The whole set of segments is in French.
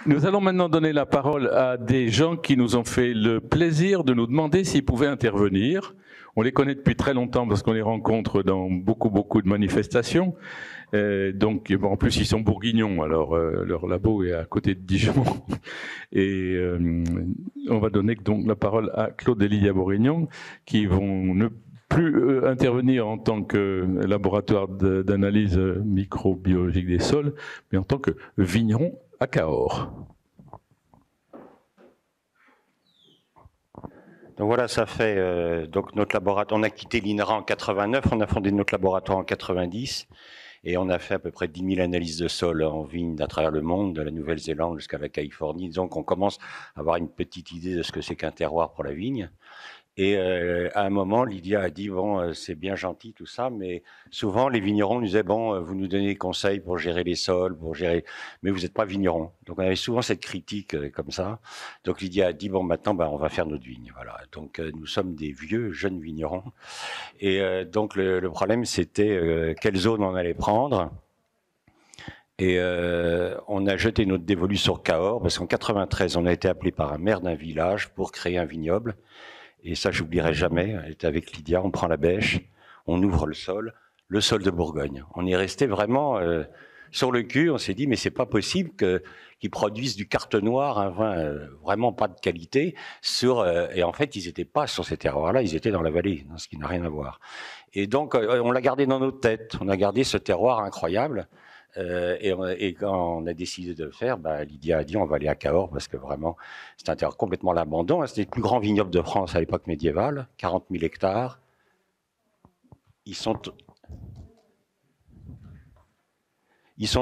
Nous allons maintenant donner la parole à des gens qui nous ont fait le plaisir de nous demander s'ils pouvaient intervenir. On les connaît depuis très longtemps parce qu'on les rencontre dans beaucoup de manifestations. Donc, bon, en plus, ils sont bourguignons, alors leur labo est à côté de Dijon. Et on va donner donc la parole à Claude et Lydia Bourguignon, qui vont ne plus intervenir en tant que laboratoire d'analyse microbiologique des sols, mais en tant que vigneron à Cahors. Donc voilà, ça fait donc notre laboratoire. On a quitté l'INRA en 89, on a fondé notre laboratoire en 90, et on a fait à peu près 10 000 analyses de sol en vigne à travers le monde, de la Nouvelle-Zélande jusqu'à la Californie. Donc on commence à avoir une petite idée de ce que c'est qu'un terroir pour la vigne. Et à un moment, Lydia a dit, bon, c'est bien gentil tout ça, mais souvent les vignerons nous disaient, bon, vous nous donnez des conseils pour gérer les sols, mais vous n'êtes pas vigneron. Donc on avait souvent cette critique comme ça. Donc Lydia a dit, bon, maintenant, on va faire notre vigne. Voilà. Donc nous sommes des vieux, jeunes vignerons. Et donc le problème, c'était quelle zone on allait prendre. Et on a jeté notre dévolu sur Cahors, parce qu'en 93, on a été appelé par un maire d'un village pour créer un vignoble. Et ça, j'oublierai jamais. Elle était avec Lydia, on prend la bêche, on ouvre le sol de Bourgogne. On est resté vraiment sur le cul. On s'est dit, mais c'est pas possible qu'ils produisent du carte noire, un vin vraiment pas de qualité. Et en fait, ils n'étaient pas sur ces terroirs-là, ils étaient dans la vallée, ce qui n'a rien à voir. Et donc, on l'a gardé dans notre tête. On a gardé ce terroir incroyable. Et quand on a décidé de le faire, Lydia a dit on va aller à Cahors parce que vraiment c'est un terroir complètement à l'abandon. C'était le plus grand vignoble de France à l'époque médiévale, 40 000 hectares. Ils sont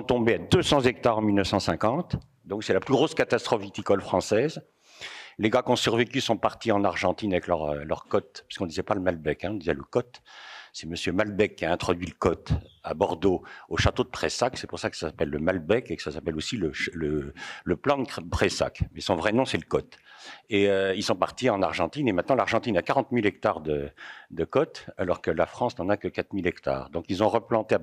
tombés à 200 hectares en 1950, donc c'est la plus grosse catastrophe viticole française. Les gars qui ont survécu sont partis en Argentine avec leur côte, puisqu'on ne disait pas le Malbec, on disait le côte. C'est monsieur Malbec qui a introduit le côte à Bordeaux, au château de Prayssac. C'est pour ça que ça s'appelle le Malbec et que ça s'appelle aussi le plan de Prayssac. Mais son vrai nom, c'est le côte. Et ils sont partis en Argentine. Et maintenant, l'Argentine a 40 000 hectares de côte, alors que la France n'en a que 4 000 hectares. Donc, ils ont replanté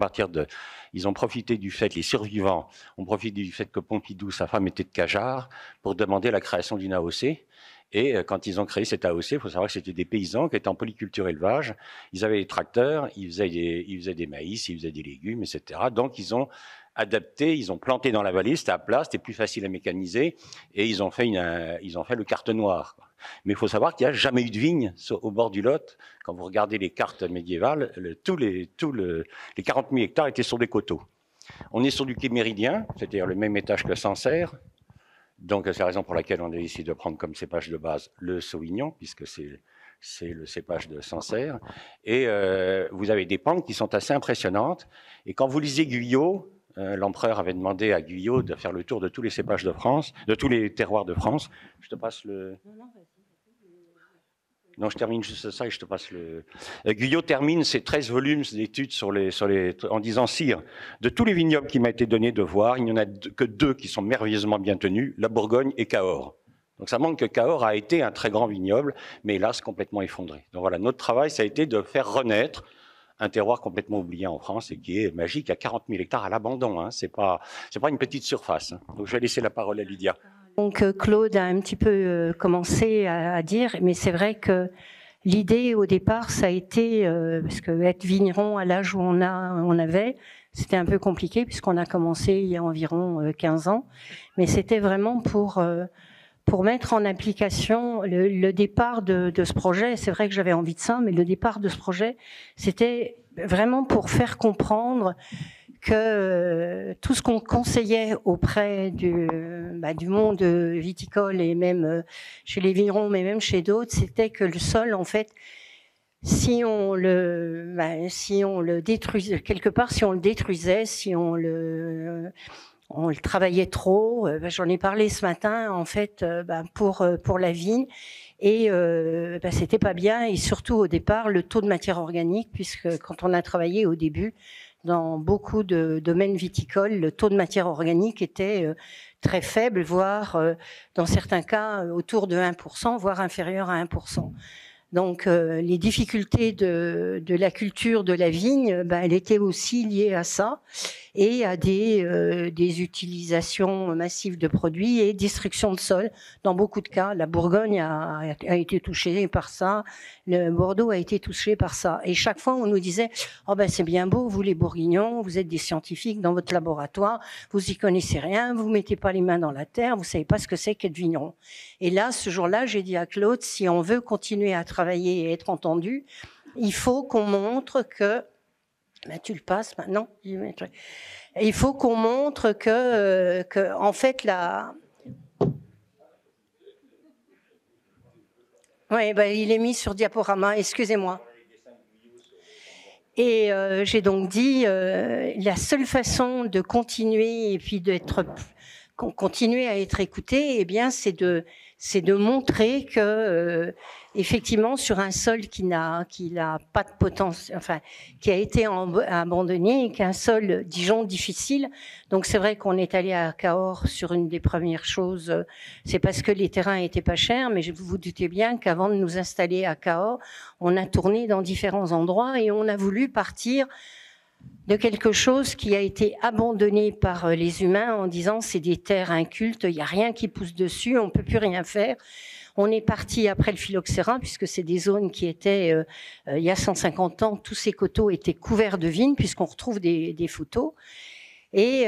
ils ont profité du fait, les survivants ont profité du fait que Pompidou, sa femme, était de Cajarc, pour demander la création d'une AOC. Et quand ils ont créé cette AOC, il faut savoir que c'était des paysans qui étaient en polyculture élevage. Ils avaient des tracteurs, ils faisaient des maïs, ils faisaient des légumes, etc. Donc ils ont adapté, ils ont planté dans la vallée, c'était à plat, c'était plus facile à mécaniser, et ils ont fait le carte noire. Mais il faut savoir qu'il n'y a jamais eu de vigne au bord du Lot. Quand vous regardez les cartes médiévales, les 40 000 hectares étaient sur des coteaux. On est sur du quai méridien, c'est-à-dire le même étage que Sancerre. Donc, c'est la raison pour laquelle on a décidé de prendre comme cépage de base le Sauvignon, puisque c'est le cépage de Sancerre. Et vous avez des pentes qui sont assez impressionnantes. Et quand vous lisez Guyot, l'empereur avait demandé à Guyot de faire le tour de tous les cépages de France, de tous les terroirs de France. Je te passe le... Non, je termine juste ça et je te passe le... Guyot termine ses 13 volumes d'études en disant, sire, de tous les vignobles qui m'a été donné de voir, il n'y en a que 2 qui sont merveilleusement bien tenus, la Bourgogne et Cahors. Donc ça montre que Cahors a été un très grand vignoble, mais hélas complètement effondré. Donc voilà, notre travail, ça a été de faire renaître un terroir complètement oublié en France et qui est magique, à 40 000 hectares à l'abandon. C'est pas une petite surface. Donc je vais laisser la parole à Lydia. Donc Claude a un petit peu commencé à dire, mais c'est vrai que l'idée au départ, ça a été, parce que être vigneron à l'âge où on avait, c'était un peu compliqué puisqu'on a commencé il y a environ 15 ans, mais c'était vraiment pour mettre en application le départ de ce projet. C'est vrai que j'avais envie de ça, mais le départ de ce projet, c'était vraiment pour faire comprendre que tout ce qu'on conseillait auprès du monde viticole et même chez les vignerons, mais même chez d'autres, c'était que le sol, en fait, si on le détruisait quelque part, si on le détruisait, si on le travaillait trop, j'en ai parlé ce matin, en fait, pour la vigne. Et c'était pas bien, et surtout au départ le taux de matière organique, puisque quand on a travaillé au début dans beaucoup de domaines viticoles, le taux de matière organique était très faible, voire dans certains cas autour de 1%, voire inférieur à 1%. Donc les difficultés de la culture de la vigne, elles étaient aussi liées à ça. et à des utilisations massives de produits et destruction de sol. Dans beaucoup de cas, la Bourgogne a été touchée par ça, le Bordeaux a été touché par ça. Et chaque fois, on nous disait « Oh ben c'est bien beau, vous les Bourguignons, vous êtes des scientifiques dans votre laboratoire, vous y connaissez rien, vous mettez pas les mains dans la terre, vous savez pas ce que c'est qu'être vigneron. » Et là, ce jour-là, j'ai dit à Claude, si on veut continuer à travailler et être entendu, il faut qu'on montre que... Ben, tu le passes maintenant. Il faut qu'on montre que en fait, oui, ben, il est mis sur diaporama, excusez-moi. Et j'ai donc dit, la seule façon de continuer et puis continuer à être écouté, eh bien, c'est de montrer que effectivement sur un sol qui n'a pas de potentiel, enfin qui a été abandonné, qu'un sol Dijon difficile. Donc c'est vrai qu'on est allé à Cahors sur une des premières choses, c'est parce que les terrains étaient pas chers, mais vous vous doutez bien qu'avant de nous installer à Cahors, on a tourné dans différents endroits et on a voulu partir de quelque chose qui a été abandonné par les humains en disant c'est des terres incultes, il n'y a rien qui pousse dessus, on ne peut plus rien faire. On est parti après le phylloxéra, puisque c'est des zones qui étaient, il y a 150 ans, tous ces coteaux étaient couverts de vignes, puisqu'on retrouve des photos. Et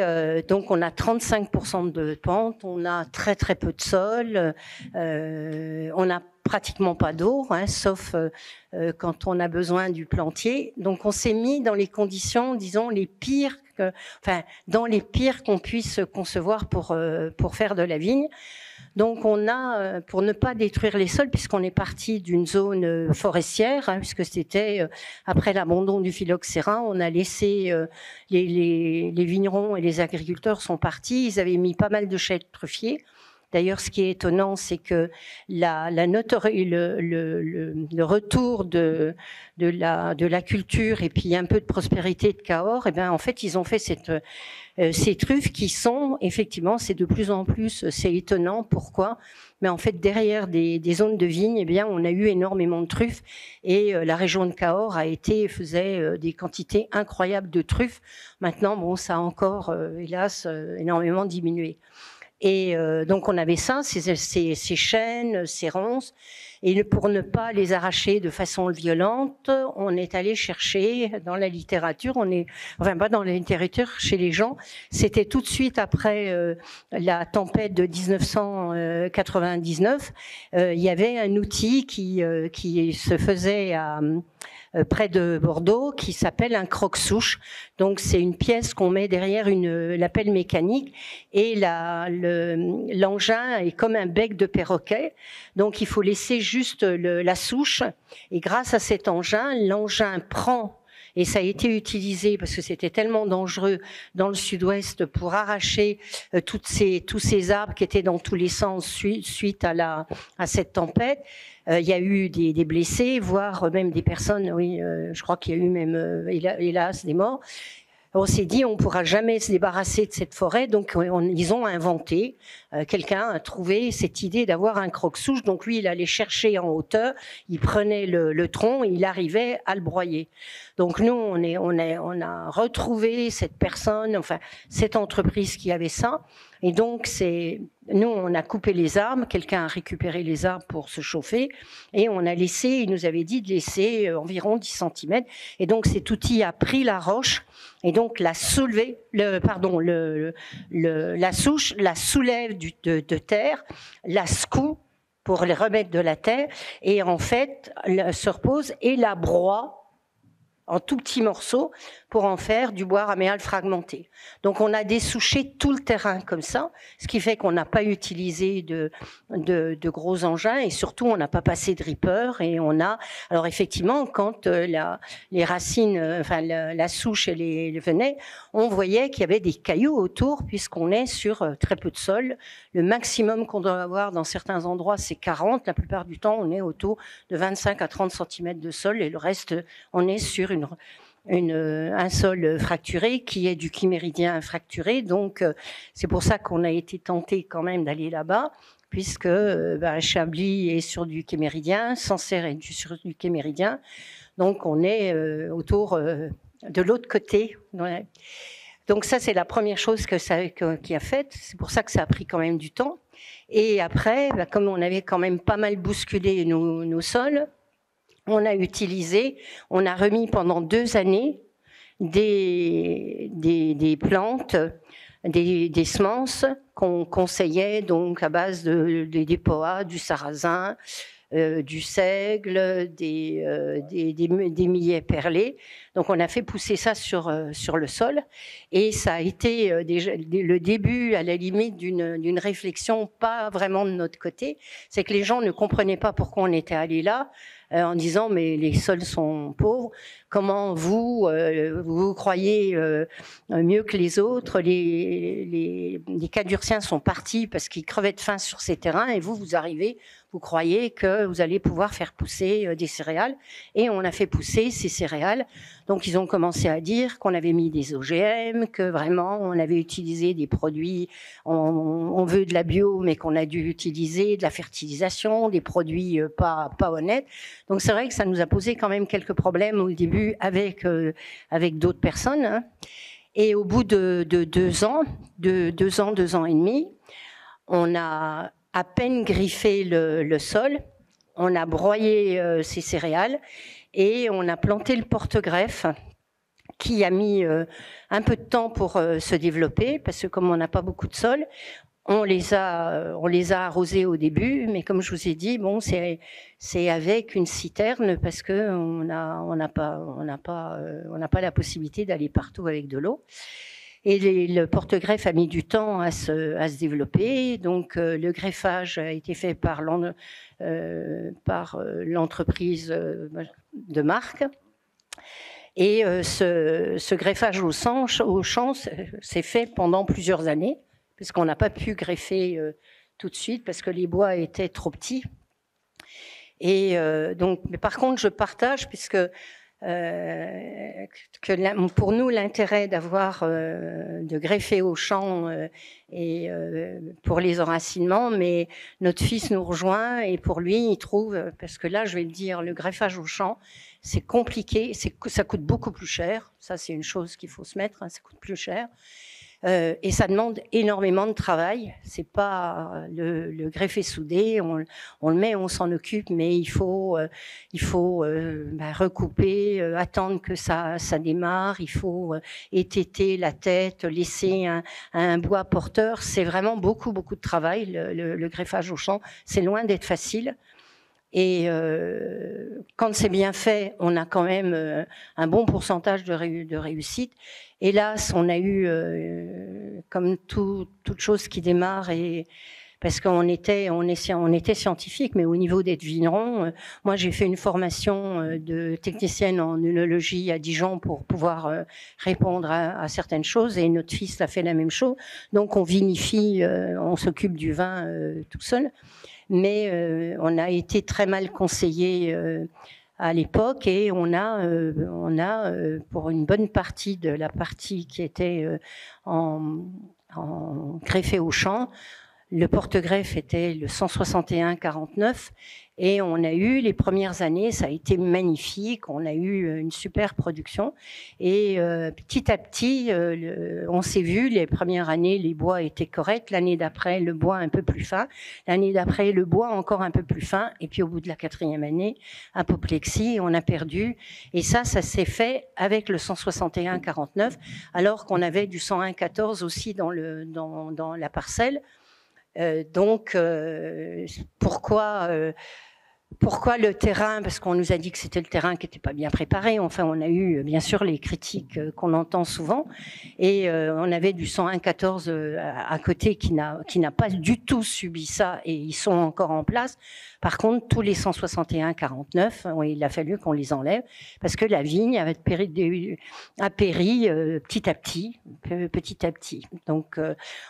donc on a 35% de pente, on a très très peu de sol, on n'a pratiquement pas d'eau, hein, sauf quand on a besoin du plantier. Donc on s'est mis dans les conditions, disons, les pires, dans les pires qu'on puisse concevoir pour faire de la vigne. Donc on a, pour ne pas détruire les sols, puisqu'on est parti d'une zone forestière, hein, puisque c'était après l'abandon du phylloxéra, on a laissé les vignerons et les agriculteurs sont partis, ils avaient mis pas mal de chais truffiers. D'ailleurs, ce qui est étonnant, c'est que le retour de la culture et puis un peu de prospérité de Cahors, eh bien, en fait, ils ont fait ces truffes qui sont, effectivement, c'est de plus en plus, c'est étonnant. Pourquoi? Mais en fait, derrière des zones de vignes, eh bien, on a eu énormément de truffes et la région de Cahors faisait des quantités incroyables de truffes. Maintenant, bon, ça a encore, hélas, énormément diminué. Et donc on avait ça, ces chênes, ces ronces, et pour ne pas les arracher de façon violente, on est allé chercher dans la littérature, enfin pas dans la littérature, chez les gens, c'était tout de suite après la tempête de 1999, il y avait un outil qui se faisait près de Bordeaux, qui s'appelle un croque-souche. Donc c'est une pièce qu'on met derrière la pelle mécanique et l'engin est comme un bec de perroquet. Donc il faut laisser juste la souche et grâce à cet engin, l'engin prend. Et ça a été utilisé parce que c'était tellement dangereux dans le sud-ouest pour arracher tous ces arbres qui étaient dans tous les sens suite à cette tempête. Il y a eu des blessés, voire même des personnes, oui, je crois qu'il y a eu même, hélas, des morts. On s'est dit, on ne pourra jamais se débarrasser de cette forêt, donc ils ont inventé, quelqu'un a trouvé cette idée d'avoir un croque-souche, donc lui, il allait chercher en hauteur, il prenait le tronc et il arrivait à le broyer. Donc nous, on a retrouvé cette personne, enfin, cette entreprise qui avait ça, et donc nous, on a coupé les arbres, quelqu'un a récupéré les arbres pour se chauffer, et on a laissé, il nous avait dit de laisser environ 10 cm, et donc cet outil a pris la roche, et donc la souche, la soulève de terre, la secoue pour les remettre de la terre, et en fait, se repose et la broie en tout petits morceaux pour en faire du bois raméal fragmenté. Donc on a dessouché tout le terrain comme ça, ce qui fait qu'on n'a pas utilisé de gros engins et surtout on n'a pas passé de ripper et alors effectivement quand les racines, la souche venait, on voyait qu'il y avait des cailloux autour puisqu'on est sur très peu de sol. Le maximum qu'on doit avoir dans certains endroits c'est 40, la plupart du temps on est autour de 25 à 30 cm de sol et le reste on est sur un sol fracturé qui est du chiméridien fracturé, donc c'est pour ça qu'on a été tenté quand même d'aller là-bas, puisque Chablis est sur du chiméridien, Sancerre est sur du chiméridien, donc on est autour de l'autre côté. Donc ça, c'est la première chose qui a faite. C'est pour ça que ça a pris quand même du temps. Et après, comme on avait quand même pas mal bousculé nos sols, on a remis pendant 2 années des plantes, des semences qu'on conseillait donc à base des poas, du sarrasin, du seigle, des millets perlés. Donc on a fait pousser ça sur le sol et ça a été déjà le début à la limite d'une réflexion pas vraiment de notre côté. C'est que les gens ne comprenaient pas pourquoi on était allé là en disant mais les sols sont pauvres, comment vous croyez mieux que les autres, les Cadurciens sont partis parce qu'ils crevaient de faim sur ces terrains et vous arrivez, vous croyez que vous allez pouvoir faire pousser des céréales. Et on a fait pousser ces céréales. Donc ils ont commencé à dire qu'on avait mis des OGM, que vraiment on avait utilisé des produits, on veut de la bio, mais qu'on a dû utiliser de la fertilisation, des produits pas honnêtes. Donc c'est vrai que ça nous a posé quand même quelques problèmes au début avec d'autres personnes. Hein. Et au bout de 2 ans, 2 ans et demi, on a à peine griffé le sol, on a broyé ces céréales et on a planté le porte-greffe qui a mis un peu de temps pour se développer parce que comme on n'a pas beaucoup de sol, on les a arrosés au début, mais comme je vous ai dit, bon, c'est avec une citerne parce que on n'a pas la possibilité d'aller partout avec de l'eau. Et le porte-greffe a mis du temps à se développer. Donc, le greffage a été fait par l'entreprise de Marc. Et ce greffage au champ s'est fait pendant plusieurs années, puisqu'on n'a pas pu greffer tout de suite, parce que les bois étaient trop petits. Et donc, mais par contre, je partage, puisque pour nous, l'intérêt de greffer au champ et pour les enracinements, mais notre fils nous rejoint et pour lui, il trouve, parce que là, je vais le dire, le greffage au champ, c'est compliqué, ça coûte beaucoup plus cher. Ça, c'est une chose qu'il faut se mettre, hein, ça coûte plus cher. Et ça demande énormément de travail. C'est pas le greffé soudé, on le met, on s'en occupe, mais il faut recouper, attendre que ça démarre. Il faut étêter la tête, laisser un bois porteur. C'est vraiment beaucoup de travail. Le greffage au champ, c'est loin d'être facile. Et quand c'est bien fait, on a quand même un bon pourcentage de réussite. Hélas, on a eu, comme toute chose qui démarre, et parce qu'on était scientifique, mais au niveau d'être vigneron, moi j'ai fait une formation de technicienne en œnologie à Dijon pour pouvoir répondre à certaines choses, et notre fils a fait la même chose. Donc on vinifie, on s'occupe du vin tout seul. Mais on a été très mal conseillé à l'époque et on a pour une bonne partie de la partie qui était en greffé au champ, le porte-greffe était le 161-49 et on a eu les premières années, ça a été magnifique, on a eu une super production et petit à petit, on s'est vu, les premières années, les bois étaient corrects, l'année d'après, le bois un peu plus fin, l'année d'après, le bois encore un peu plus fin et puis au bout de la 4e année, apoplexie, on a perdu et ça s'est fait avec le 161-49 alors qu'on avait du 101-14 aussi dans la parcelle. Donc, pourquoi le terrain? Parce qu'on nous a dit que c'était le terrain qui n'était pas bien préparé. Enfin, on a eu bien sûr les critiques qu'on entend souvent. Et on avait du 101-14 à côté qui n'a pas du tout subi ça et ils sont encore en place. Par contre, tous les 161-49, il a fallu qu'on les enlève parce que la vigne a péri petit à petit. Donc,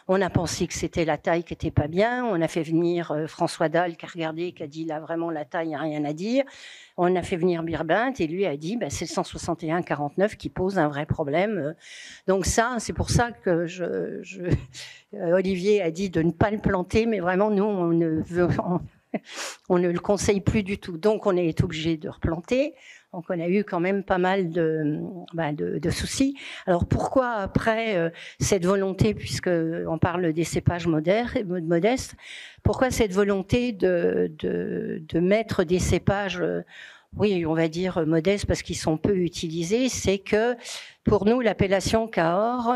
on a pensé que c'était la taille qui était pas bien. On a fait venir François Dalle qui a regardé, qui a dit là vraiment la taille, il n'y a rien à dire. On a fait venir Birbinte et lui a dit c'est le 161-49 qui pose un vrai problème. Donc ça, c'est pour ça que Olivier a dit de ne pas le planter, mais vraiment nous on ne le conseille plus du tout. Donc on est obligé de replanter. Donc on a eu quand même pas mal de soucis. Alors pourquoi après cette volonté, puisque on parle des cépages modestes, pourquoi cette volonté de mettre des cépages oui, on va dire modestes parce qu'ils sont peu utilisés? C'est que pour nous, l'appellation Cahors,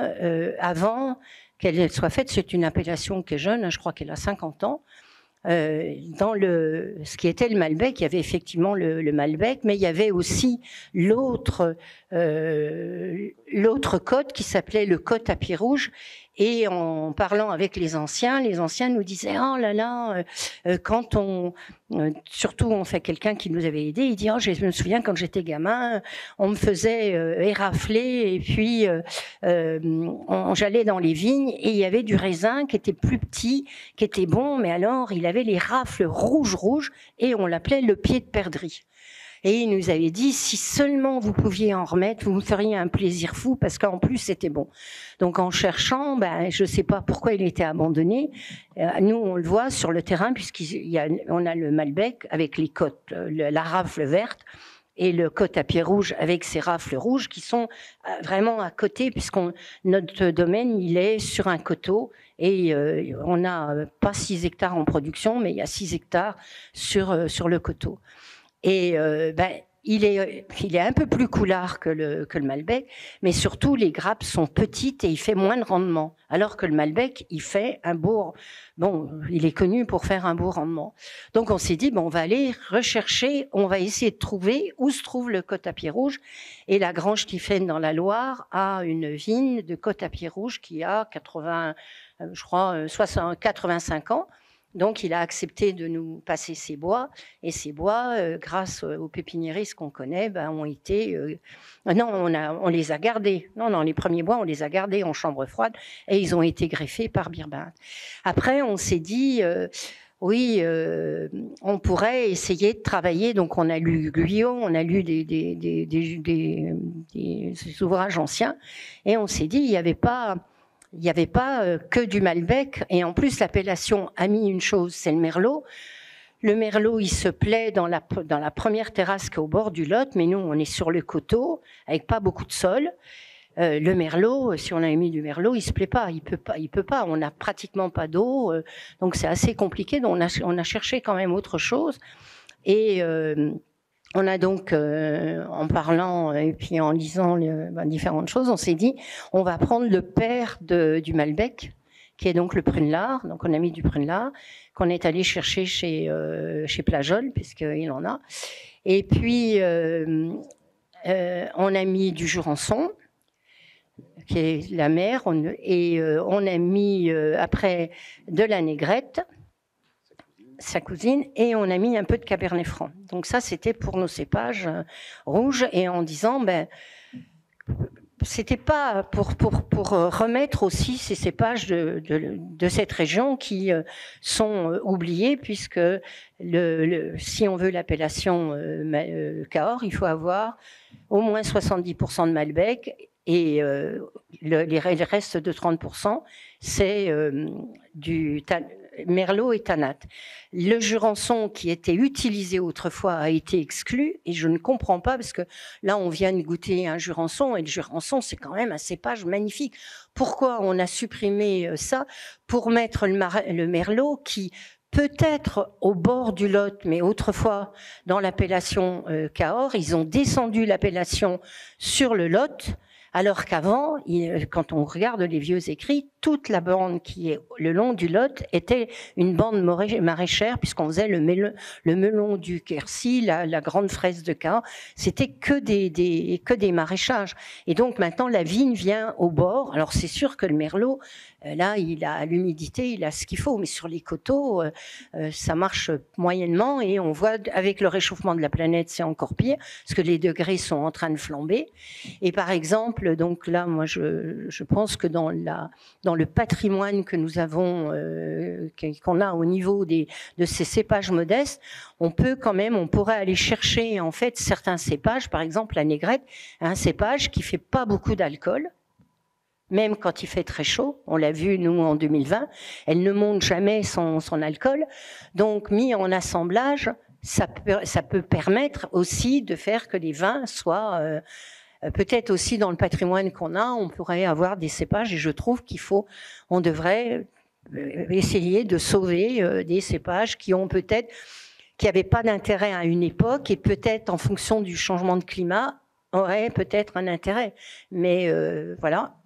avant qu'elle soit faite, c'est une appellation qui est jeune, je crois qu'elle a 50 ans. Dans ce qui était le Malbec, il y avait effectivement le Malbec, mais il y avait aussi l'autre côte qui s'appelait le côte à pied rouge. Et en parlant avec les anciens nous disaient oh là là, quand surtout on fait quelqu'un qui nous avait aidé, il dit oh je me souviens quand j'étais gamin, on me faisait érafler et puis j'allais dans les vignes et il y avait du raisin qui était plus petit, qui était bon, mais alors il avait les rafles rouges et on l'appelait le pied de perdrix. Et il nous avait dit, si seulement vous pouviez en remettre, vous me feriez un plaisir fou, parce qu'en plus, c'était bon. Donc, en cherchant, je ne sais pas pourquoi il était abandonné. Nous, on le voit sur le terrain, puisqu'on a le Malbec avec les côtes, la rafle verte, et le côte à pied rouge avec ses rafles rouges, qui sont vraiment à côté, notre domaine, il est sur un coteau, et on n'a pas 6 hectares en production, mais il y a 6 hectares sur le coteau. Et il est un peu plus coulard que le Malbec, mais surtout les grappes sont petites et il fait moins de rendement. Alors que le Malbec, il fait un beau... Bon, il est connu pour faire un beau rendement. Donc on s'est dit, on va aller rechercher, on va essayer de trouver où se trouve le côte à pied rouge. Et la Grange Tiphaine dans la Loire a une vigne de côte à pied rouge qui a 85 ans. Donc, il a accepté de nous passer ses bois. Et ces bois, grâce aux pépiniéristes qu'on connaît, ont été... non, on les a gardés. Non, les premiers bois, on les a gardés en chambre froide. Et ils ont été greffés par Birbinte. Après, on s'est dit... oui, on pourrait essayer de travailler. Donc, on a lu Guyot, on a lu des ouvrages anciens. Et on s'est dit, il n'y avait pas que du Malbec, et en plus l'appellation a mis une chose, c'est le Merlot. Le Merlot, il se plaît dans la première terrasse qui est au bord du Lot, mais nous, on est sur le coteau, avec pas beaucoup de sol. Le Merlot, si on a mis du Merlot, il se plaît pas, il peut pas. On n'a pratiquement pas d'eau, donc c'est assez compliqué. Donc on a cherché quand même autre chose, et on a donc, en parlant et puis en lisant différentes choses, on s'est dit, on va prendre le père du Malbec, qui est donc le Prunelard. Donc on a mis du Prunelard, qu'on est allé chercher chez Plageol, puisqu'il en a. Et puis, on a mis du Jurançon, qui est la mère, et on a mis après de la Négrette, sa cousine, et on a mis un peu de Cabernet Franc. Donc ça, c'était pour nos cépages rouges, et en disant, c'était pas pour remettre aussi ces cépages de cette région qui sont oubliés, puisque si on veut l'appellation Cahors, il faut avoir au moins 70% de Malbec, et les restes de 30%, c'est du Merlot et Tanat. Le Jurançon, qui était utilisé autrefois, a été exclu, et je ne comprends pas, parce que là, on vient de goûter un Jurançon, et le Jurançon, c'est quand même un cépage magnifique. Pourquoi on a supprimé ça pour mettre le Merlot, qui peut-être au bord du Lot, mais autrefois dans l'appellation Cahors, ils ont descendu l'appellation sur le Lot, alors qu'avant, quand on regarde les vieux écrits, toute la bande qui est le long du Lot était une bande maraîchère, puisqu'on faisait le melon du Quercy, la grande fraise de Cahors, c'était que des maraîchages. Et donc maintenant, la vigne vient au bord. Alors c'est sûr que le Merlot, là, il a l'humidité, il a ce qu'il faut, mais sur les coteaux, ça marche moyennement, et on voit avec le réchauffement de la planète, c'est encore pire, parce que les degrés sont en train de flamber. Et par exemple, donc là, moi, je pense que dans le patrimoine que nous avons, qu'on a au niveau de ces cépages modestes, on pourrait aller chercher en fait certains cépages, par exemple la Négrette, un cépage qui fait pas beaucoup d'alcool, même quand il fait très chaud. On l'a vu, nous, en 2020, elle ne monte jamais son alcool. Donc, mis en assemblage, ça peut permettre aussi de faire que les vins soient peut-être aussi dans le patrimoine qu'on a, on pourrait avoir des cépages et je trouve on devrait essayer de sauver des cépages qui n'avaient pas d'intérêt à une époque et peut-être en fonction du changement de climat auraient peut-être un intérêt. Mais voilà.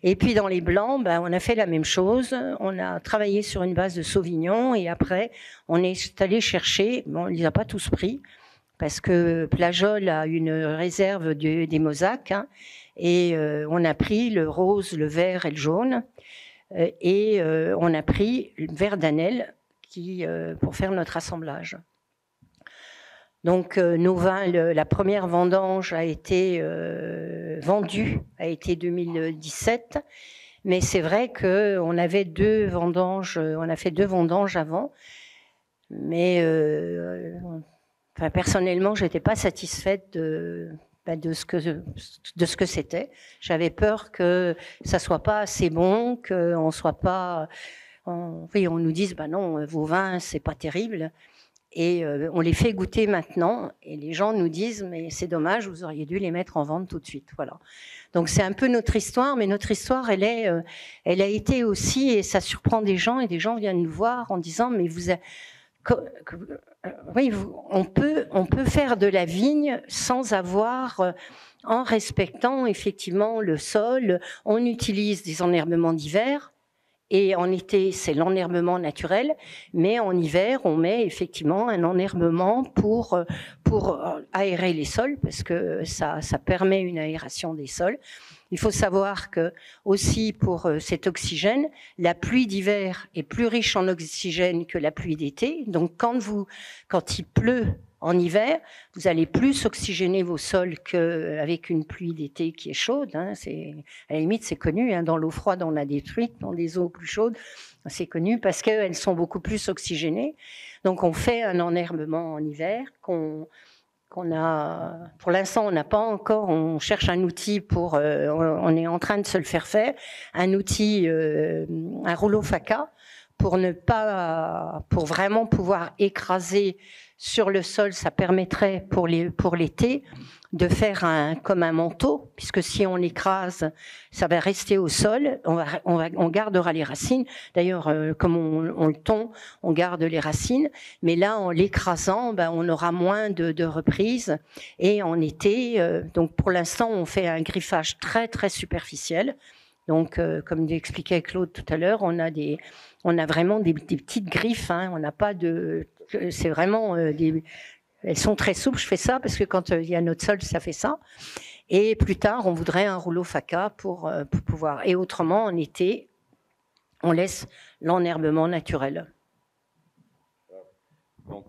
Et puis dans les blancs, on a fait la même chose. On a travaillé sur une base de Sauvignon et après on est allé chercher, on ne les a pas tous pris, parce que Plageol a une réserve des Mosaques, hein, et on a pris le rose, le vert et le jaune, et on a pris le vert d'Anel pour faire notre assemblage. Donc nos vins, la première vendange a été vendue, a été 2017, mais c'est vrai qu'on avait on a fait 2 vendanges avant, mais personnellement, je n'étais pas satisfaite de ce que c'était. J'avais peur que ça soit pas assez bon, qu'on soit pas, on nous dise non, vos vins c'est pas terrible. Et on les fait goûter maintenant et les gens nous disent mais c'est dommage, vous auriez dû les mettre en vente tout de suite. Voilà. Donc c'est un peu notre histoire, mais notre histoire elle a été aussi, et ça surprend des gens, et des gens viennent nous voir en disant mais oui, on peut faire de la vigne sans avoir, en respectant effectivement le sol. On utilise des enherbements d'hiver. Et en été, c'est l'enherbement naturel, mais en hiver, on met effectivement un enherbement pour aérer les sols, parce que ça permet une aération des sols. Il faut savoir que aussi pour cet oxygène, la pluie d'hiver est plus riche en oxygène que la pluie d'été. Donc quand il pleut en hiver, vous allez plus oxygéner vos sols qu'avec une pluie d'été qui est chaude. Hein. À la limite, c'est connu. Hein. Dans l'eau froide, on a des truites. Dans des eaux plus chaudes, c'est connu parce qu'elles sont beaucoup plus oxygénées. Donc, on fait un enherbement en hiver qu'on a. Pour l'instant, on n'a pas encore. On cherche un outil on est en train de se le faire. Un outil, un rouleau Faca pour vraiment pouvoir écraser sur le sol. Ça permettrait pour l'été de faire comme un manteau, puisque si on l'écrase, ça va rester au sol, on gardera les racines. D'ailleurs, comme on le tond, on garde les racines, mais là, en l'écrasant, on aura moins de reprises. Et en été, donc pour l'instant, on fait un griffage très, très superficiel. Donc, comme l'expliquait Claude tout à l'heure, on a vraiment des petites griffes, hein, on n'a pas c'est vraiment elles sont très souples. Je fais ça parce que quand il y a notre sol, ça fait ça. Et plus tard, on voudrait un rouleau Faca pour pouvoir. Et autrement, en été, on laisse l'enherbement naturel. Donc,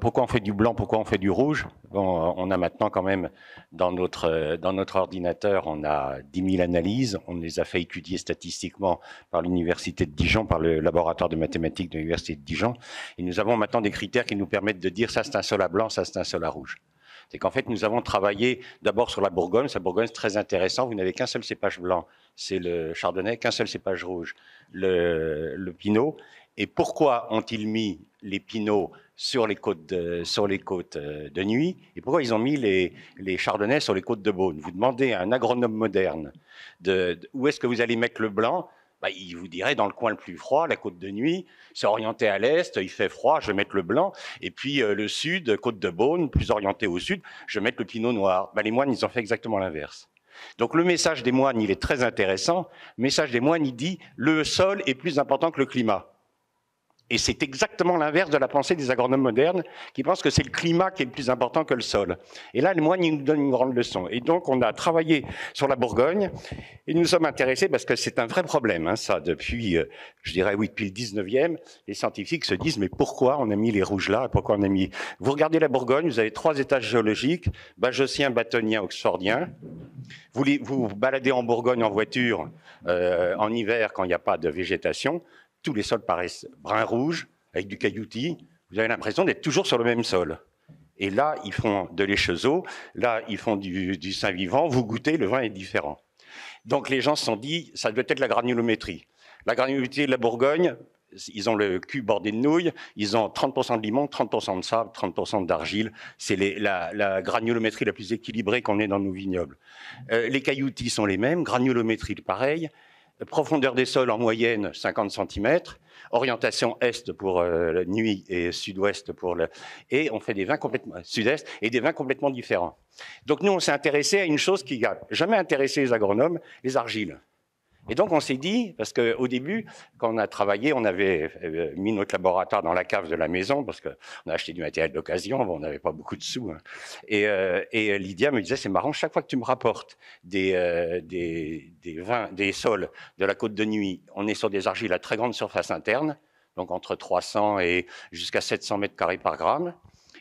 pourquoi on fait du blanc, pourquoi on fait du rouge? On a maintenant quand même dans notre ordinateur, on a 10 000 analyses. On les a fait étudier statistiquement par l'Université de Dijon, par le laboratoire de mathématiques de l'Université de Dijon. Et nous avons maintenant des critères qui nous permettent de dire ça c'est un sol à blanc, ça c'est un sol à rouge. C'est qu'en fait, nous avons travaillé d'abord sur la Bourgogne. La Bourgogne, c'est très intéressant. Vous n'avez qu'un seul cépage blanc, c'est le Chardonnay, qu'un seul cépage rouge, le Pinot. Et pourquoi ont-ils mis les Pinots sur les côtes de Nuits, et pourquoi ils ont mis les Chardonnays sur les côtes de Beaune? Vous demandez à un agronome moderne où est-ce que vous allez mettre le blanc, il vous dirait dans le coin le plus froid, la côte de Nuits, c'est orienté à l'est, il fait froid, je vais mettre le blanc, et puis le sud, côte de Beaune, plus orienté au sud, je vais mettre le Pinot noir. Les moines, ils ont fait exactement l'inverse. Donc le message des moines, il est très intéressant. Le message des moines, il dit le sol est plus important que le climat. Et c'est exactement l'inverse de la pensée des agronomes modernes qui pensent que c'est le climat qui est le plus important que le sol. Et là, les moines, ils nous donnent une grande leçon. Et donc, on a travaillé sur la Bourgogne et nous sommes intéressés parce que c'est un vrai problème, hein, ça, depuis, je dirais, oui, depuis le 19e, les scientifiques se disent, mais pourquoi on a mis les rouges là? Pourquoi on a mis... Vous regardez la Bourgogne, vous avez 3 étages géologiques, bajossien, bâtonnien, oxfordien. Vous vous baladez en Bourgogne en voiture, en hiver, quand il n'y a pas de végétation. Tous les sols paraissent brun-rouge, avec du cailloutis. Vous avez l'impression d'être toujours sur le même sol. Et là, ils font de l'échezeau, là, ils font du Saint-Vivant. Vous goûtez, le vin est différent. Donc les gens se sont dit, ça doit être la granulométrie. La granulométrie de la Bourgogne, ils ont le cul bordé de nouilles, ils ont 30% de limon, 30% de sable, 30% d'argile. C'est la granulométrie la plus équilibrée qu'on ait dans nos vignobles. Les cailloutis sont les mêmes, granulométrie pareil, profondeur des sols en moyenne 50 cm, orientation est pour la nuit et sud-ouest pour le... Et on fait des vins complètement... sud-est et des vins complètement différents. Donc nous, on s'est intéressé à une chose qui n'a jamais intéressé les agronomes, les argiles. Et donc on s'est dit, parce qu'au début, quand on a travaillé, on avait mis notre laboratoire dans la cave de la maison, parce qu'on a acheté du matériel d'occasion, on n'avait pas beaucoup de sous. Hein. Et Lydia me disait, c'est marrant, chaque fois que tu me rapportes des vins, des sols de la Côte de Nuit, on est sur des argiles à très grande surface interne, donc entre 300 et jusqu'à 700 mètres carrés par gramme.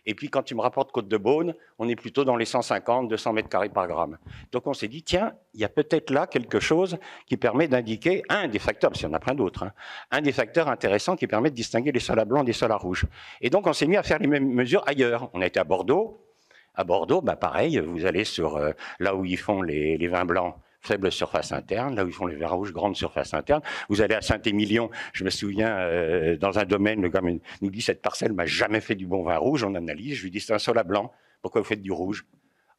Et puis, quand tu me rapportes Côte de Beaune, on est plutôt dans les 150, 200 mètres carrés par gramme. Donc, on s'est dit, tiens, il y a peut-être là quelque chose qui permet d'indiquer un des facteurs, parce qu'il y en a plein d'autres, hein, un des facteurs intéressants qui permet de distinguer les sols à blanc des sols à rouge. Et donc, on s'est mis à faire les mêmes mesures ailleurs. On a été à Bordeaux. À Bordeaux, bah, pareil, vous allez sur là où ils font les vins blancs, faible surface interne, là où ils font les vins rouges, grande surface interne. Vous allez à Saint-Émilion, je me souviens, dans un domaine, le gars nous dit, cette parcelle m'a jamais fait du bon vin rouge, on analyse, je lui dis, c'est un sol à blanc, pourquoi vous faites du rouge?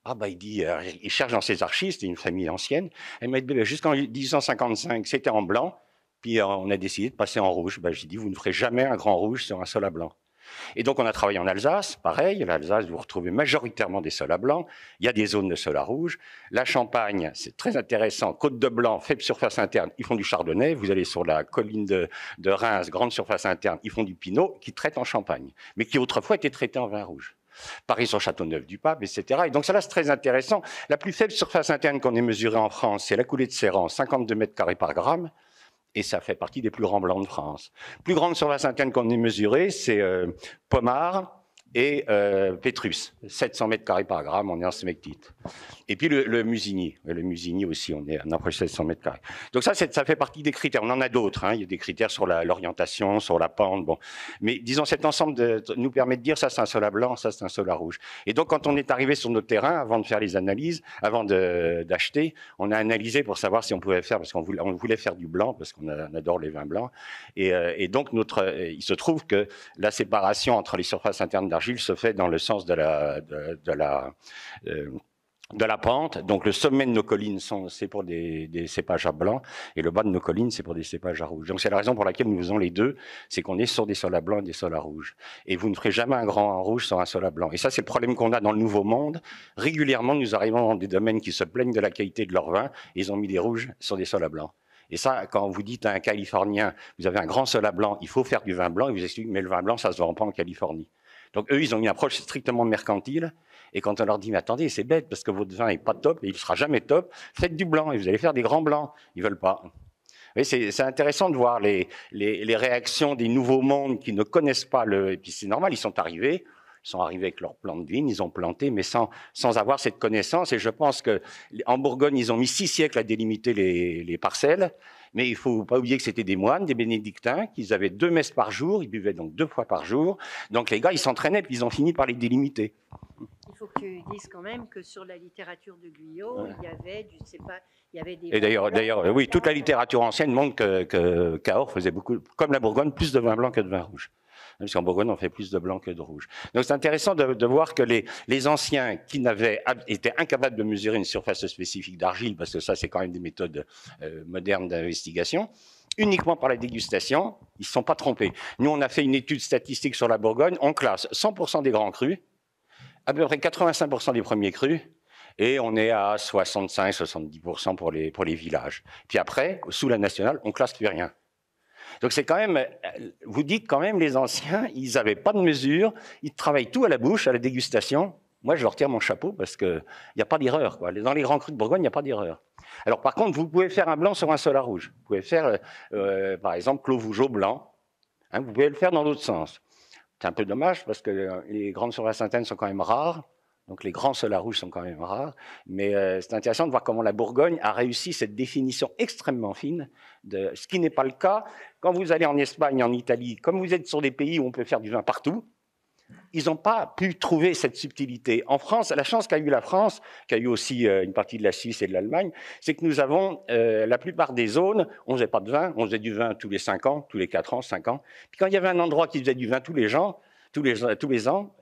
Ah bah il dit, il cherche dans ses archives, c'était une famille ancienne, elle m'a dit, jusqu'en 1855, c'était en blanc, puis on a décidé de passer en rouge. Bah, j'ai dit, vous ne ferez jamais un grand rouge sur un sol à blanc. Et donc, on a travaillé en Alsace, pareil. L'Alsace, vous retrouvez majoritairement des sols à blanc. Il y a des zones de sols à rouge. La Champagne, c'est très intéressant. Côte de Blanc, faible surface interne, ils font du chardonnay. Vous allez sur la colline de Reims, grande surface interne, ils font du pinot, qui traite en Champagne, mais qui autrefois était traité en vin rouge. Paris sur Châteauneuf-du-Pape, etc. Et donc, ça là, c'est très intéressant. La plus faible surface interne qu'on ait mesurée en France, c'est la coulée de Séran, 52 mètres carrés par gramme. Et ça fait partie des plus grands blancs de France. Plus grande surface interne qu'on ait mesurée, c'est Pommard et Pétrus, 700 mètres carrés par gramme, on est en smectite. Et puis le Musigny aussi, on est en approche 700 mètres carrés. Donc ça fait partie des critères. On en a d'autres, hein. Il y a des critères sur l'orientation, sur la pente, bon. Mais disons, cet ensemble nous permet de dire ça c'est un sol à blanc, ça c'est un sol à rouge. Et donc quand on est arrivé sur notre terrain, avant de faire les analyses, avant d'acheter, on a analysé pour savoir si on pouvait faire, parce qu'on voulait faire du blanc, parce qu'on adore les vins blancs. Et donc il se trouve que la séparation entre les surfaces internes d'argile se fait dans le sens de la pente. Donc le sommet de nos collines, c'est pour des cépages à blanc, et le bas de nos collines, c'est pour des cépages à rouge. Donc c'est la raison pour laquelle nous faisons les deux, c'est qu'on est sur des sols à blanc et des sols à rouge. Et vous ne ferez jamais un grand rouge sur un sol à blanc. Et ça, c'est le problème qu'on a dans le Nouveau Monde. Régulièrement, nous arrivons dans des domaines qui se plaignent de la qualité de leur vin, et ils ont mis des rouges sur des sols à blanc. Et ça, quand vous dites à un Californien, vous avez un grand sol à blanc, il faut faire du vin blanc, il vous explique, mais le vin blanc, ça se vend pas en Californie. Donc eux, ils ont une approche strictement mercantile. Et quand on leur dit, mais attendez, c'est bête, parce que votre vin est pas top, et il sera jamais top, faites du blanc, et vous allez faire des grands blancs. Ils veulent pas. Oui, c'est intéressant de voir les réactions des nouveaux mondes qui ne connaissent pas et puis c'est normal, ils sont arrivés avec leur plan de vigne, ils ont planté, mais sans avoir cette connaissance. Et je pense que en Bourgogne, ils ont mis 6 siècles à délimiter les parcelles. Mais il ne faut pas oublier que c'était des moines, des bénédictins, qu'ils avaient 2 messes par jour, ils buvaient donc 2 fois par jour. Donc les gars, ils s'entraînaient, puis ils ont fini par les délimiter. Il faut que tu dises quand même que sur la littérature de Guyot, il y avait des... Et d'ailleurs, oui, toute la littérature ancienne montre que Cahors faisait beaucoup, comme la Bourgogne, plus de vin blanc que de vin rouge. Parce qu'en Bourgogne, on fait plus de blanc que de rouge. Donc c'est intéressant de voir que les anciens qui étaient incapables de mesurer une surface spécifique d'argile, parce que ça c'est quand même des méthodes modernes d'investigation, uniquement par la dégustation, ils ne se sont pas trompés. Nous, on a fait une étude statistique sur la Bourgogne, on classe 100% des grands crus, à peu près 85% des premiers crus, et on est à 65-70% pour les villages. Puis après, sous la nationale, on classe plus rien. Donc c'est quand même, vous dites quand même, les anciens, ils n'avaient pas de mesure, ils travaillent tout à la bouche, à la dégustation. Moi, je leur tire mon chapeau parce qu'il n'y a pas d'erreur, quoi. Dans les grands crus de Bourgogne, il n'y a pas d'erreur. Alors par contre, vous pouvez faire un blanc sur un sol à rouge. Vous pouvez faire, par exemple, Clos Vougeot blanc. Hein, vous pouvez le faire dans l'autre sens. C'est un peu dommage parce que les grandes surfaces internes sont quand même rares. Donc les grands sols à rouge sont quand même rares, mais c'est intéressant de voir comment la Bourgogne a réussi cette définition extrêmement fine, ce qui n'est pas le cas quand vous allez en Espagne, en Italie, comme vous êtes sur des pays où on peut faire du vin partout, ils n'ont pas pu trouver cette subtilité. En France, la chance qu'a eu la France, qu'a eu aussi une partie de la Suisse et de l'Allemagne, c'est que nous avons la plupart des zones, on ne faisait pas de vin, on faisait du vin tous les 5 ans, tous les 4 ans, 5 ans. Puis quand il y avait un endroit qui faisait du vin tous les ans,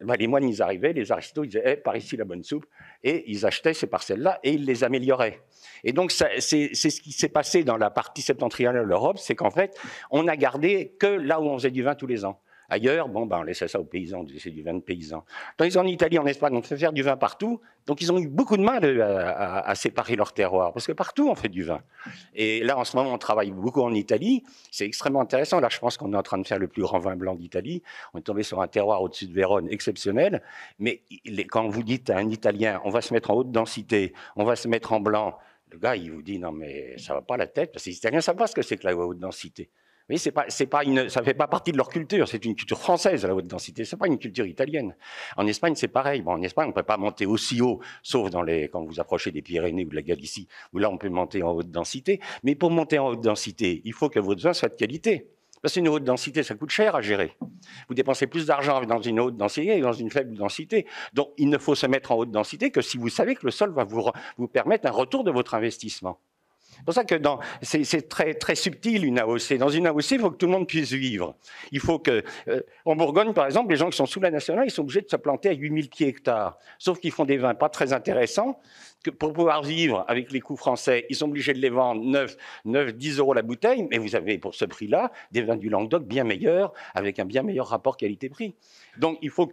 ben les moines, ils arrivaient, les aristotes, ils disaient hey, « par ici la bonne soupe », et ils achetaient ces parcelles-là et ils les amélioraient. Et donc, c'est ce qui s'est passé dans la partie septentrionale de l'Europe, c'est qu'en fait, on n'a gardé que là où on faisait du vin tous les ans. Ailleurs, bon, ben, on laissait ça aux paysans, on disait c'est du vin de paysans. Tandis qu'en Italie, en Espagne, on fait faire du vin partout, donc ils ont eu beaucoup de mal à séparer leur terroir, parce que partout on fait du vin. Et là, en ce moment, on travaille beaucoup en Italie, c'est extrêmement intéressant. Là, je pense qu'on est en train de faire le plus grand vin blanc d'Italie. On est tombé sur un terroir au-dessus de Vérone exceptionnel, mais quand vous dites à un Italien, on va se mettre en haute densité, on va se mettre en blanc, le gars, il vous dit non, mais ça va pas la tête, parce que les Italiens ne savent pas ce que c'est que la haute densité. Oui, ça fait pas partie de leur culture, c'est une culture française, la haute densité, c'est pas une culture italienne. En Espagne, c'est pareil. Bon, en Espagne, on peut pas monter aussi haut, sauf quand vous approchez des Pyrénées ou de la Galicie, où là, on peut monter en haute densité. Mais pour monter en haute densité, il faut que votre vin soit de qualité. Parce qu'une haute densité, ça coûte cher à gérer. Vous dépensez plus d'argent dans une haute densité que dans une faible densité. Donc, il ne faut se mettre en haute densité que si vous savez que le sol va vous permettre un retour de votre investissement. C'est pour ça que c'est très, très subtil une AOC. Dans une AOC, il faut que tout le monde puisse vivre. Il faut que, en Bourgogne, par exemple, les gens qui sont sous la nationale, ils sont obligés de se planter à 8000 pieds hectares. Sauf qu'ils font des vins pas très intéressants. Que pour pouvoir vivre avec les coûts français, ils sont obligés de les vendre 9, 10 euros la bouteille. Mais vous avez, pour ce prix-là, des vins du Languedoc bien meilleurs, avec un bien meilleur rapport qualité-prix. Donc, il faut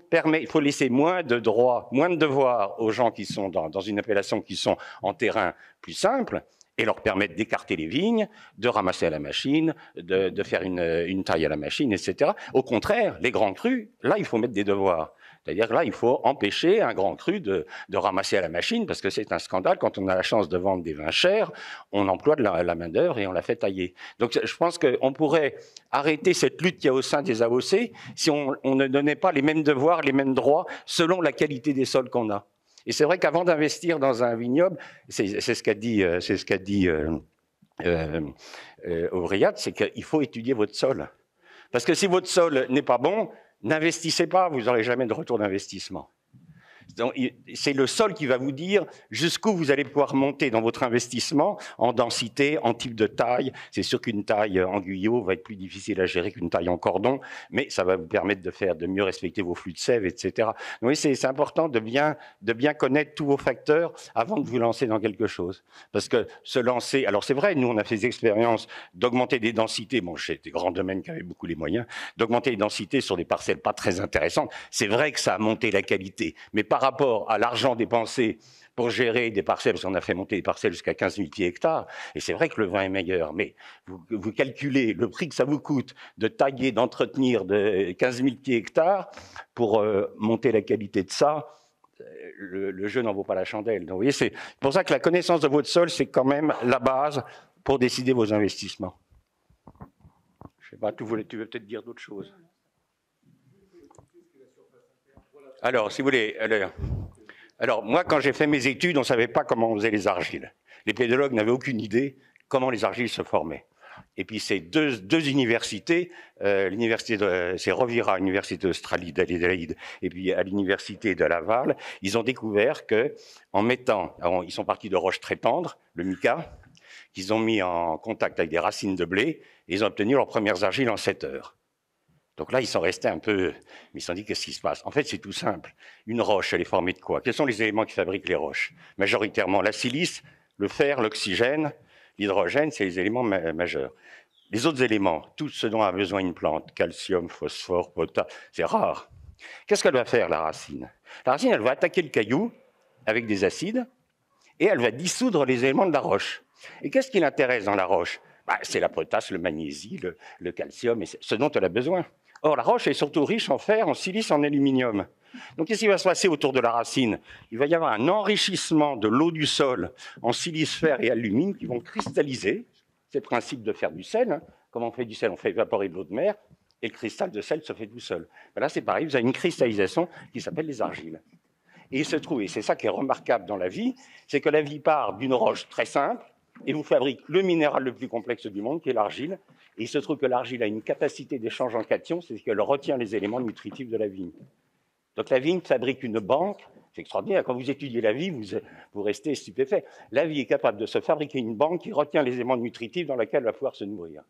laisser moins de droits, moins de devoirs aux gens qui sont dans une appellation qui sont en terrain plus simple, et leur permettre d'écarter les vignes, de ramasser à la machine, de faire une taille à la machine, etc. Au contraire, les grands crus, là, il faut mettre des devoirs. C'est-à-dire que là, il faut empêcher un grand cru de ramasser à la machine, parce que c'est un scandale. Quand on a la chance de vendre des vins chers, on emploie de la main-d'œuvre et on la fait tailler. Donc, je pense qu'on pourrait arrêter cette lutte qu'il y a au sein des AOC si on ne donnait pas les mêmes devoirs, les mêmes droits, selon la qualité des sols qu'on a. Et c'est vrai qu'avant d'investir dans un vignoble, c'est ce qu'a dit Auriat, c'est qu'il faut étudier votre sol. Parce que si votre sol n'est pas bon, n'investissez pas, vous n'aurez jamais de retour d'investissement. C'est le sol qui va vous dire jusqu'où vous allez pouvoir monter dans votre investissement en densité, en type de taille. C'est sûr qu'une taille en guyot va être plus difficile à gérer qu'une taille en cordon, mais ça va vous permettre de mieux respecter vos flux de sève, etc. Donc oui, c'est important de bien connaître tous vos facteurs avant de vous lancer dans quelque chose. Parce que se lancer, alors c'est vrai, nous on a fait des expériences d'augmenter des densités, bon chez des grands domaines qui avaient beaucoup les moyens, d'augmenter les densités sur des parcelles pas très intéressantes. C'est vrai que ça a monté la qualité, mais par rapport à l'argent dépensé pour gérer des parcelles, parce qu'on a fait monter des parcelles jusqu'à 15 000 pieds hectares, et c'est vrai que le vin est meilleur, mais vous calculez le prix que ça vous coûte de tailler, d'entretenir de 15 000 pieds hectares pour monter la qualité de ça, le jeu n'en vaut pas la chandelle. Donc, vous voyez, c'est pour ça que la connaissance de votre sol, c'est quand même la base pour décider vos investissements. Je sais pas, tu veux peut-être dire d'autres choses. Alors, si vous voulez, alors moi, quand j'ai fait mes études, on ne savait pas comment on faisait les argiles. Les pédologues n'avaient aucune idée comment les argiles se formaient. Et puis, ces deux universités, c'est Rovira, l'université d'Australie d'Adélaïde, et puis à l'université de Laval, ils ont découvert que, ils sont partis de roches très tendres, le mica, qu'ils ont mis en contact avec des racines de blé, et ils ont obtenu leurs premières argiles en 7 heures. Donc là, ils sont restés un peu, mais ils se sont dit, qu'est-ce qui se passe? En fait, c'est tout simple. Une roche, elle est formée de quoi? Quels sont les éléments qui fabriquent les roches? Majoritairement, la silice, le fer, l'oxygène, l'hydrogène, c'est les éléments majeurs. Les autres éléments, tout ce dont a besoin une plante, calcium, phosphore, potasse, c'est rare. Qu'est-ce qu'elle va faire, la racine? La racine, elle va attaquer le caillou avec des acides et elle va dissoudre les éléments de la roche. Et qu'est-ce qui l'intéresse dans la roche? C'est la potasse, le magnésie, le calcium, et ce dont elle a besoin. Or, la roche est surtout riche en fer, en silice, en aluminium. Donc, qu'est-ce qui va se passer autour de la racine? Il va y avoir un enrichissement de l'eau du sol en silice, fer et alumine qui vont cristalliser. C'est le principe de faire du sel. Hein. Comment on fait du sel? On fait évaporer de l'eau de mer et le cristal de sel se fait tout seul. Là, c'est pareil, vous avez une cristallisation qui s'appelle les argiles. Et il se trouve, et c'est ça qui est remarquable dans la vie, c'est que la vie part d'une roche très simple et vous fabrique le minéral le plus complexe du monde, qui est l'argile. Et il se trouve que l'argile a une capacité d'échange en cations, c'est qu'elle retient les éléments nutritifs de la vigne. Donc la vigne fabrique une banque. C'est extraordinaire. Quand vous étudiez la vie, vous restez stupéfait. La vie est capable de se fabriquer une banque qui retient les éléments nutritifs dans lesquels elle va pouvoir se nourrir.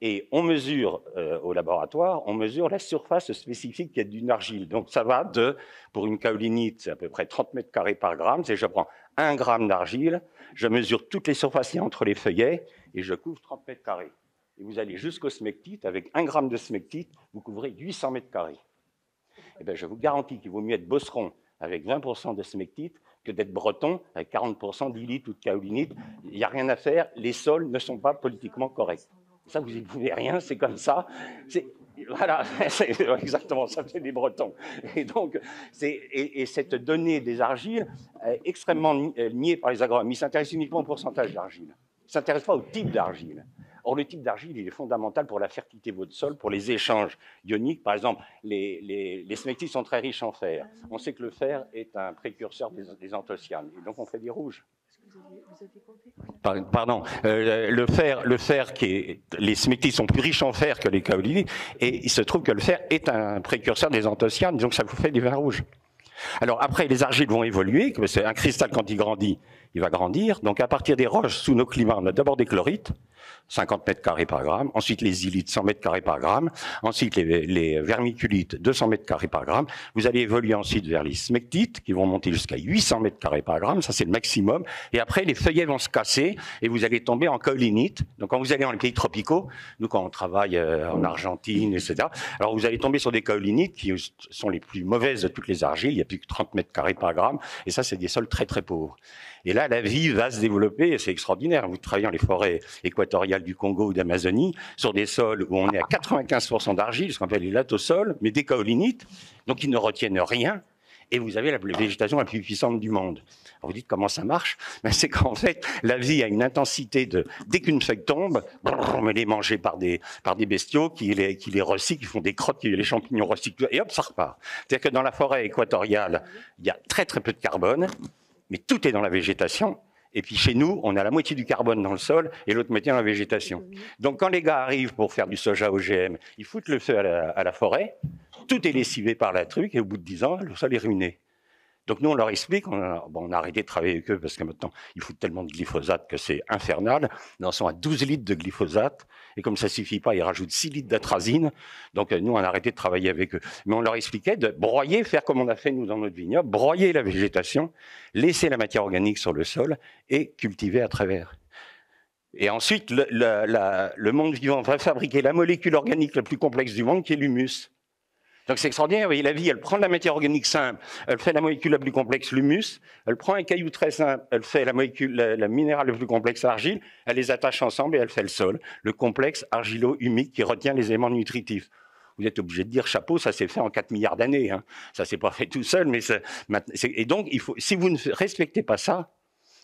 Et on mesure au laboratoire, on mesure la surface spécifique qui est d'une argile. Donc ça va pour une kaolinite, c'est à peu près 30 mètres carrés par gramme. C'est je prends 1 gramme d'argile, je mesure toutes les surfaces qu'il y a entre les feuillets et je couvre 30 mètres carrés. Et vous allez jusqu'au smectite, avec 1 gramme de smectite, vous couvrez 800 mètres carrés. Eh bien, je vous garantis qu'il vaut mieux être bosseron avec 20% de smectite que d'être breton avec 40% d'illite ou de kaolinite. Il n'y a rien à faire, les sols ne sont pas politiquement corrects. Ça, vous n'y pouvez rien, c'est comme ça. Voilà, c'est exactement ça, c'est des Bretons. Et donc, cette donnée des argiles est extrêmement niée par les agronomes. Ils s'intéressent uniquement au pourcentage d'argile. Ils ne s'intéressent pas au type d'argile. Or, le type d'argile, il est fondamental pour la fertilité de votre sol, pour les échanges ioniques. Par exemple, les smectites sont très riches en fer. On sait que le fer est un précurseur des anthocyanes. Et donc, on fait des rouges. Pardon, le fer les smectites sont plus riches en fer que les kaolinites, et il se trouve que le fer est un précurseur des anthocyanes, donc ça vous fait des vins rouges. Alors après, les argiles vont évoluer, c'est un cristal quand il grandit, il va grandir. Donc à partir des roches sous nos climats, on a d'abord des chlorites, 50 mètres carrés par gramme, ensuite les ilites, 100 mètres carrés par gramme, ensuite les vermiculites, 200 mètres carrés par gramme. Vous allez évoluer ensuite vers les smectites, qui vont monter jusqu'à 800 mètres carrés par gramme, ça c'est le maximum. Et après, les feuillets vont se casser et vous allez tomber en kaolinite. Donc quand vous allez dans les pays tropicaux, nous quand on travaille en Argentine, etc., alors vous allez tomber sur des kaolinites qui sont les plus mauvaises de toutes les argiles, il n'y a plus que 30 mètres carrés par gramme, et ça c'est des sols très très pauvres. Et là, la vie va se développer, et c'est extraordinaire. Vous travaillez dans les forêts équatoriales du Congo ou d'Amazonie, sur des sols où on est à 95% d'argile, ce qu'on appelle les latosols, mais des kaolinites, donc ils ne retiennent rien, et vous avez la végétation la plus puissante du monde. Alors vous dites comment ça marche? Ben, c'est qu'en fait, la vie a une intensité de... Dès qu'une feuille tombe, elle est mangée par des bestiaux qui les recyclent, qui font des crottes, les champignons recyclent, et hop, ça repart. C'est-à-dire que dans la forêt équatoriale, il y a très très peu de carbone, mais tout est dans la végétation. Et puis chez nous, on a la moitié du carbone dans le sol et l'autre moitié dans la végétation. Donc quand les gars arrivent pour faire du soja OGM, ils foutent le feu à la forêt, tout est lessivé par la truc et au bout de 10 ans, le sol est ruiné. Donc nous, on leur explique, on a arrêté de travailler avec eux parce que maintenant, ils foutent tellement de glyphosate que c'est infernal. Ils en sont à 12 litres de glyphosate. Et comme ça ne suffit pas, ils rajoutent 6 litres d'atrazine. Donc nous, on a arrêté de travailler avec eux. Mais on leur expliquait de broyer, faire comme on a fait nous dans notre vignoble, broyer la végétation, laisser la matière organique sur le sol et cultiver à travers. Et ensuite, le monde vivant va fabriquer la molécule organique la plus complexe du monde, qui est l'humus. Donc c'est extraordinaire, vous voyez, la vie, elle prend de la matière organique simple, elle fait la molécule la plus complexe, l'humus, elle prend un caillou très simple, elle fait la molécule, la minérale la plus complexe, l'argile, elle les attache ensemble et elle fait le sol, le complexe argilo-humique qui retient les éléments nutritifs. Vous êtes obligé de dire chapeau, ça s'est fait en 4 milliards d'années, hein. Ça s'est pas fait tout seul, mais et donc, si vous ne respectez pas ça,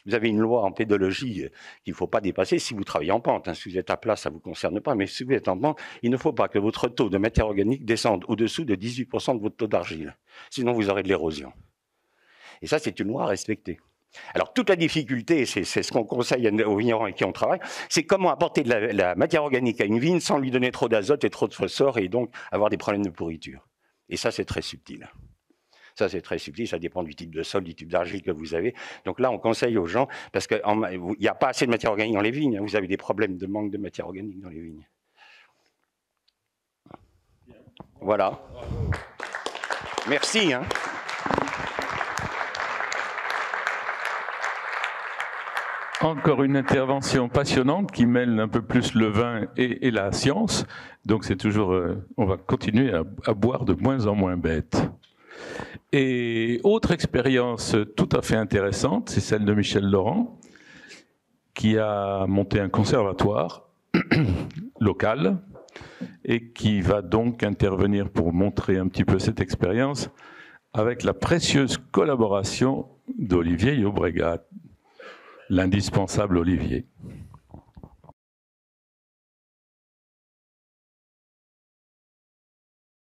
vous avez une loi en pédologie qu'il ne faut pas dépasser si vous travaillez en pente. Hein. Si vous êtes à plat, ça ne vous concerne pas. Mais si vous êtes en pente, il ne faut pas que votre taux de matière organique descende au-dessous de 18% de votre taux d'argile. Sinon, vous aurez de l'érosion. Et ça, c'est une loi à respecter. Alors, toute la difficulté, c'est ce qu'on conseille aux vignerons avec qui on travaille, c'est comment apporter de la matière organique à une vigne sans lui donner trop d'azote et trop de phosphore et donc avoir des problèmes de pourriture. Et ça, c'est très subtil. Ça, c'est très subtil, ça dépend du type de sol, du type d'argile que vous avez. Donc là, on conseille aux gens, parce qu'il n'y a pas assez de matière organique dans les vignes, hein, vous avez des problèmes de manque de matière organique dans les vignes. Voilà. Merci. Hein. Encore une intervention passionnante qui mêle un peu plus le vin et la science. Donc c'est toujours, on va continuer à boire de moins en moins bête. Et autre expérience tout à fait intéressante, c'est celle de Michel Laurent, qui a monté un conservatoire local et qui va donc intervenir pour montrer un petit peu cette expérience avec la précieuse collaboration d'Olivier Llobregat, l'indispensable Olivier.